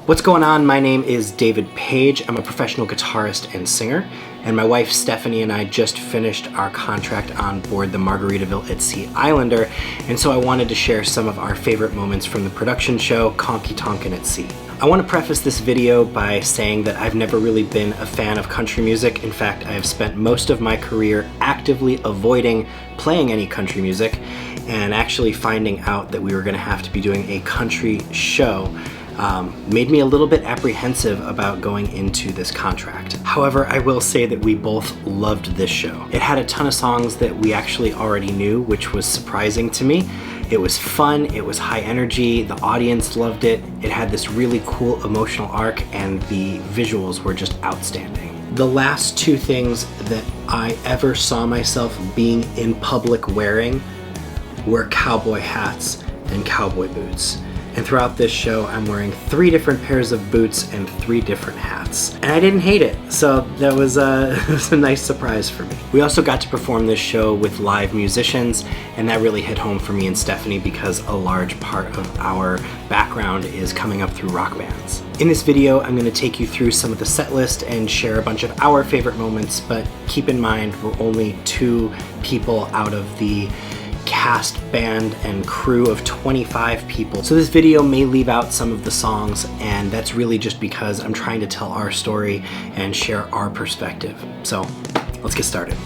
What's going on? My name is David Page. I'm a professional guitarist and singer, and my wife Stephanie and I just finished our contract on board the Margaritaville Islander, and so I wanted to share some of our favorite moments from the production show, Conky Tonkin at Sea. I want to preface this video by saying that I've never really been a fan of country music. In fact, I have spent most of my career actively avoiding playing any country music, and actually finding out that we were going to have to be doing a country show made me a little bit apprehensive about going into this contract. However, I will say that we both loved this show. It had a ton of songs that we actually already knew, which was surprising to me. It was fun, it was high energy, the audience loved it, it had this really cool emotional arc, and the visuals were just outstanding. The last two things that I ever saw myself being in public wearing were cowboy hats and cowboy boots. And throughout this show, I'm wearing 3 different pairs of boots and 3 different hats. And I didn't hate it, so that was it was a nice surprise for me. We also got to perform this show with live musicians, and that really hit home for me and Stephanie because a large part of our background is coming up through rock bands. In this video, I'm going to take you through some of the set list and share a bunch of our favorite moments, but keep in mind we're only 2 people out of the cast, band, and crew of 25 people. So this video may leave out some of the songs, and that's really just because I'm trying to tell our story and share our perspective. So let's get started.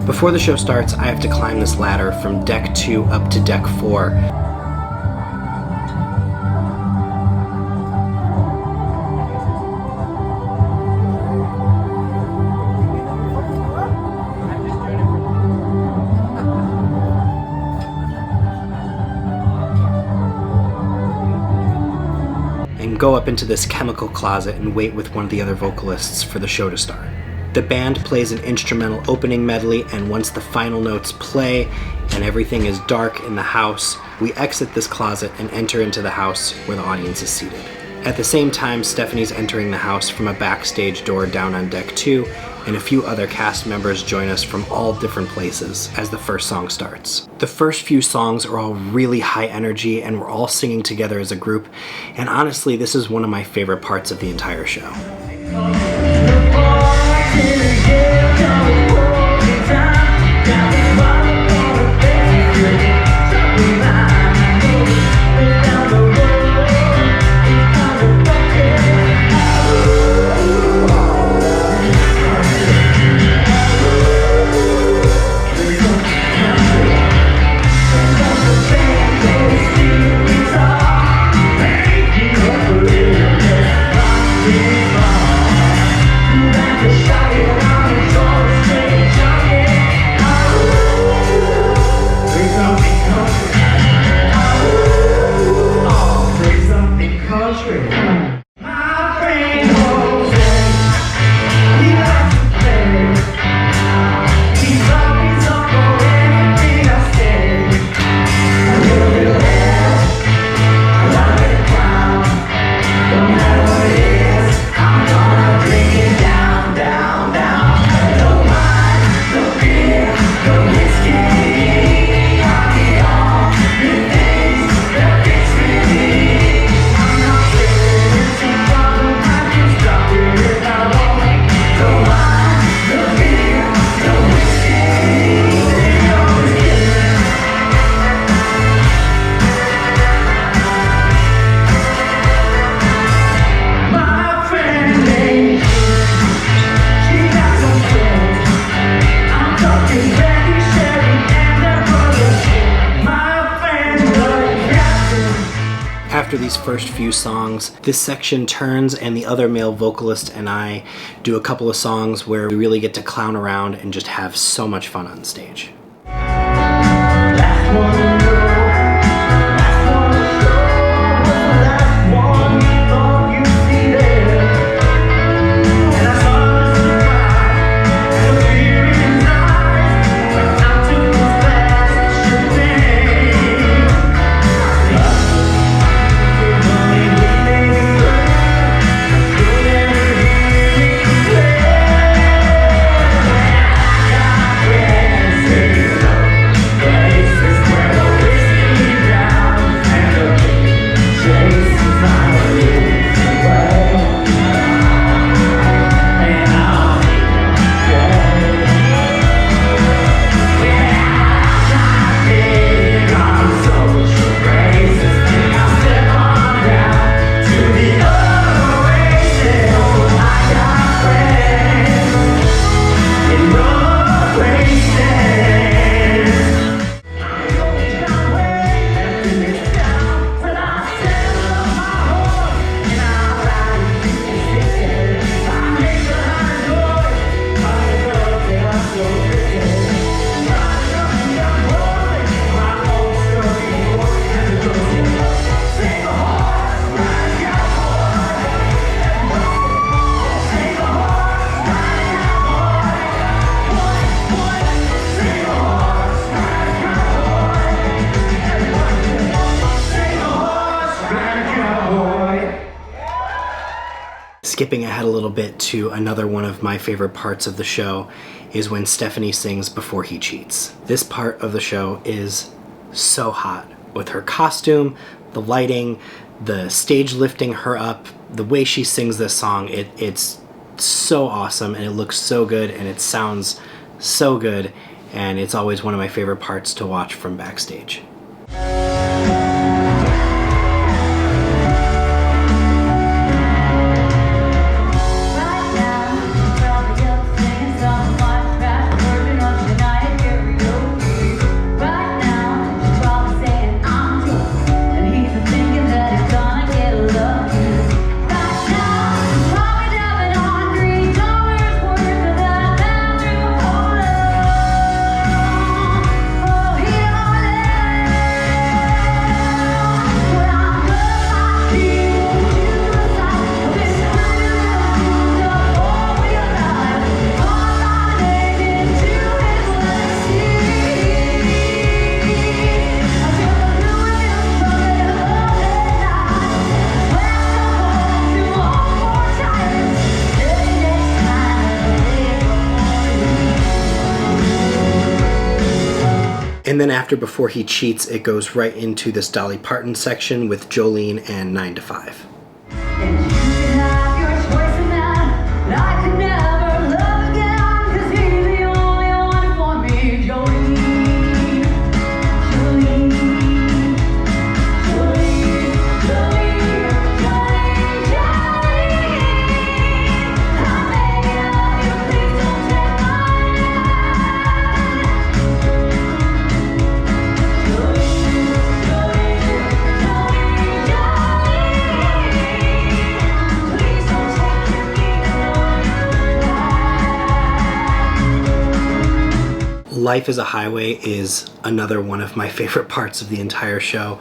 Before the show starts, I have to climb this ladder from deck 2 up to deck 4. And go up into this chemical closet and wait with one of the other vocalists for the show to start. The band plays an instrumental opening medley, and once the final notes play and everything is dark in the house, we exit this closet and enter into the house where the audience is seated. At the same time, Stephanie's entering the house from a backstage door down on deck 2, and a few other cast members join us from all different places as the first song starts. The first few songs are all really high energy, and we're all singing together as a group, and honestly, this is one of my favorite parts of the entire show. After these first few songs, this section turns and the other male vocalist and I do a couple of songs where we really get to clown around and just have so much fun on stage. Skipping ahead a little bit to another one of my favorite parts of the show is when Stephanie sings Before He Cheats. This part of the show is so hot with her costume, the lighting, the stage lifting her up, the way she sings this song. It's so awesome, and it looks so good, and it sounds so good, and it's always one of my favorite parts to watch from backstage. And then after Before He Cheats, it goes right into this Dolly Parton section with Jolene and 9 to 5. Life is a Highway is another one of my favorite parts of the entire show.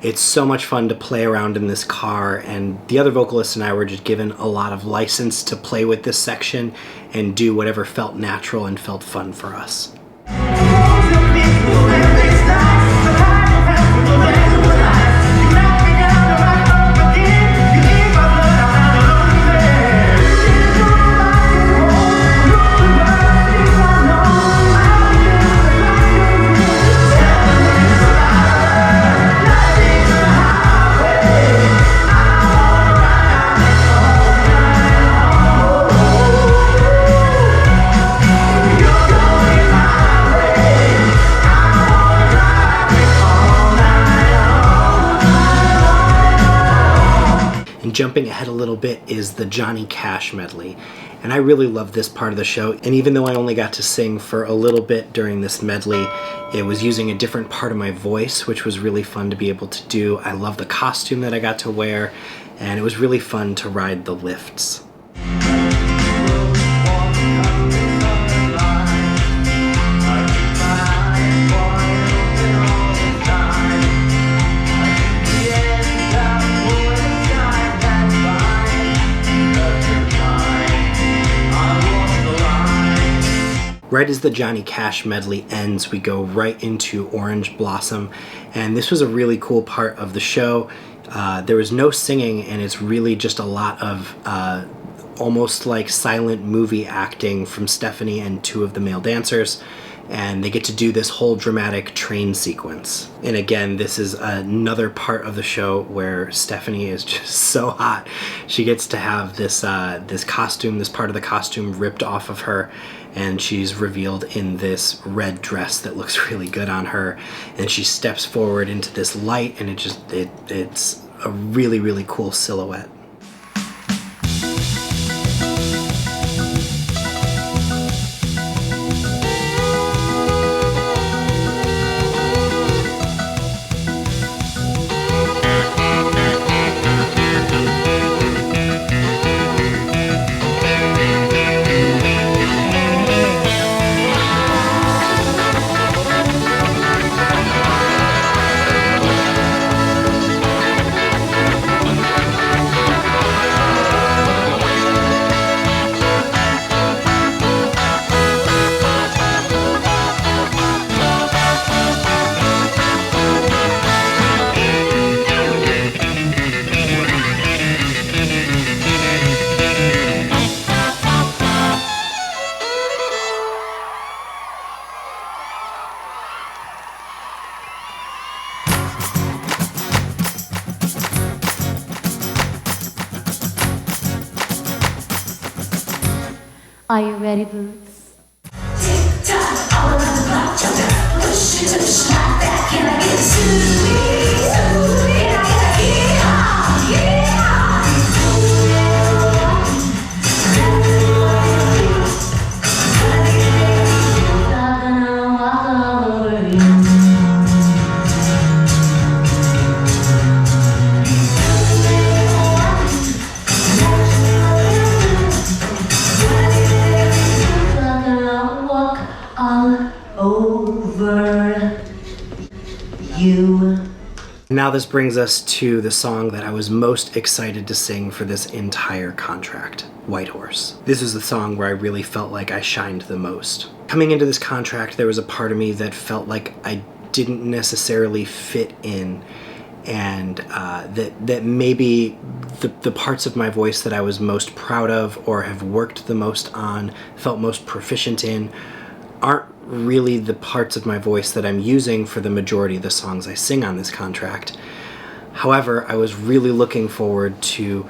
It's so much fun to play around in this car, and the other vocalists and I were just given a lot of license to play with this section and do whatever felt natural and felt fun for us. Jumping ahead a little bit is the Johnny Cash medley, and I really love this part of the show. And even though I only got to sing for a little bit during this medley, it was using a different part of my voice, which was really fun to be able to do. I love the costume that I got to wear, and it was really fun to ride the lifts. Right as the Johnny Cash medley ends, we go right into Orange Blossom, and this was a really cool part of the show. There was no singing, and it's really just a lot of almost like silent movie acting from Stephanie and two of the male dancers, and they get to do this whole dramatic train sequence. And again, this is another part of the show where Stephanie is just so hot. She gets to have this costume, this part of the costume ripped off of her, and she's revealed in this red dress that looks really good on her, and she steps forward into this light, and it's a really, really cool silhouette. Are you ready, Boots? Now this brings us to the song that I was most excited to sing for this entire contract, White Horse. This was the song where I really felt like I shined the most. Coming into this contract, there was a part of me that felt like I didn't necessarily fit in, and that maybe the parts of my voice that I was most proud of or have worked the most on, felt most proficient in, aren't really the parts of my voice that I'm using for the majority of the songs I sing on this contract. However, I was really looking forward to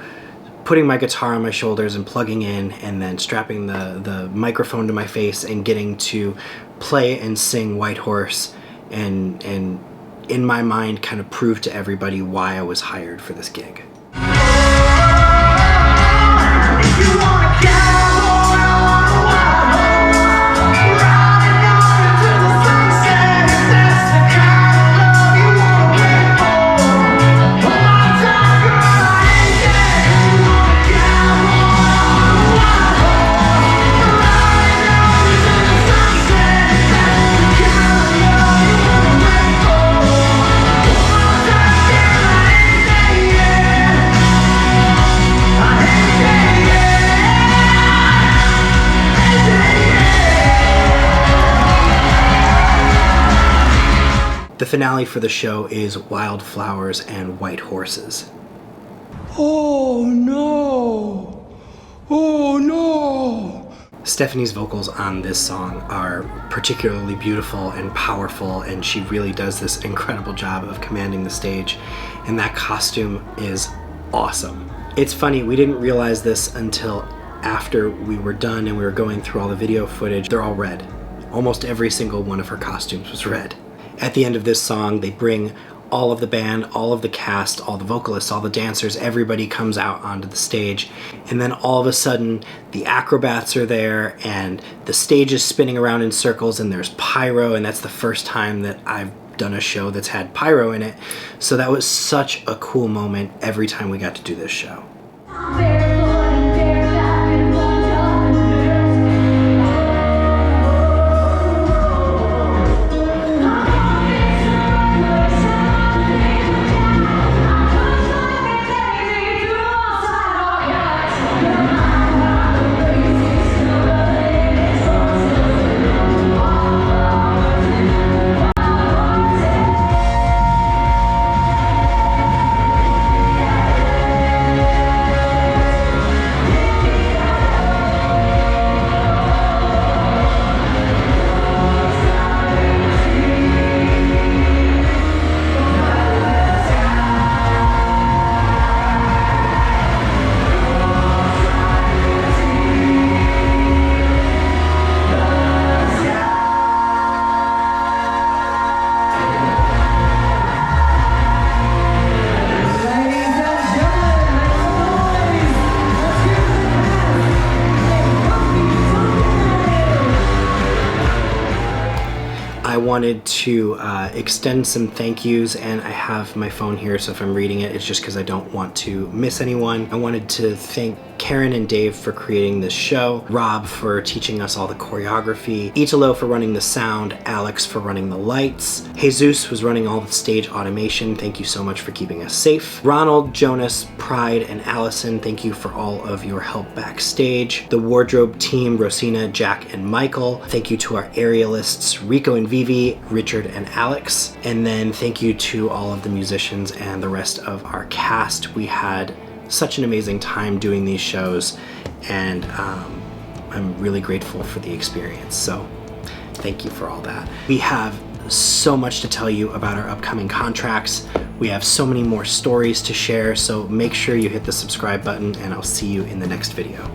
putting my guitar on my shoulders and plugging in and then strapping the microphone to my face and getting to play and sing White Horse and in my mind kind of prove to everybody why I was hired for this gig. The finale for the show is Wildflowers and White Horses. Oh no! Oh no! Stephanie's vocals on this song are particularly beautiful and powerful, and she really does this incredible job of commanding the stage, and that costume is awesome. It's funny, we didn't realize this until after we were done and we were going through all the video footage. They're all red. Almost every single one of her costumes was red. At the end of this song, they bring all of the band, all of the cast, all the vocalists, all the dancers, everybody comes out onto the stage, and then all of a sudden the acrobats are there and the stage is spinning around in circles and there's pyro, and that's the first time that I've done a show that's had pyro in it. So that was such a cool moment every time we got to do this show. I wanted to extend some thank yous, and I have my phone here, so if I'm reading it, it's just because I don't want to miss anyone. I wanted to thank Karen and Dave for creating this show, Rob for teaching us all the choreography, Italo for running the sound, Alex for running the lights, Jesus was running all the stage automation, thank you so much for keeping us safe, Ronald, Jonas, Pride, and Allison, thank you for all of your help backstage, the wardrobe team, Rosina, Jack, and Michael, thank you to our aerialists, Rico and Vivi, Richard, and Alex, and then thank you to all of the musicians and the rest of our cast. We had such an amazing time doing these shows, and I'm really grateful for the experience, so thank you for all that. We have so much to tell you about our upcoming contracts. We have so many more stories to share, so make sure you hit the subscribe button, and I'll see you in the next video.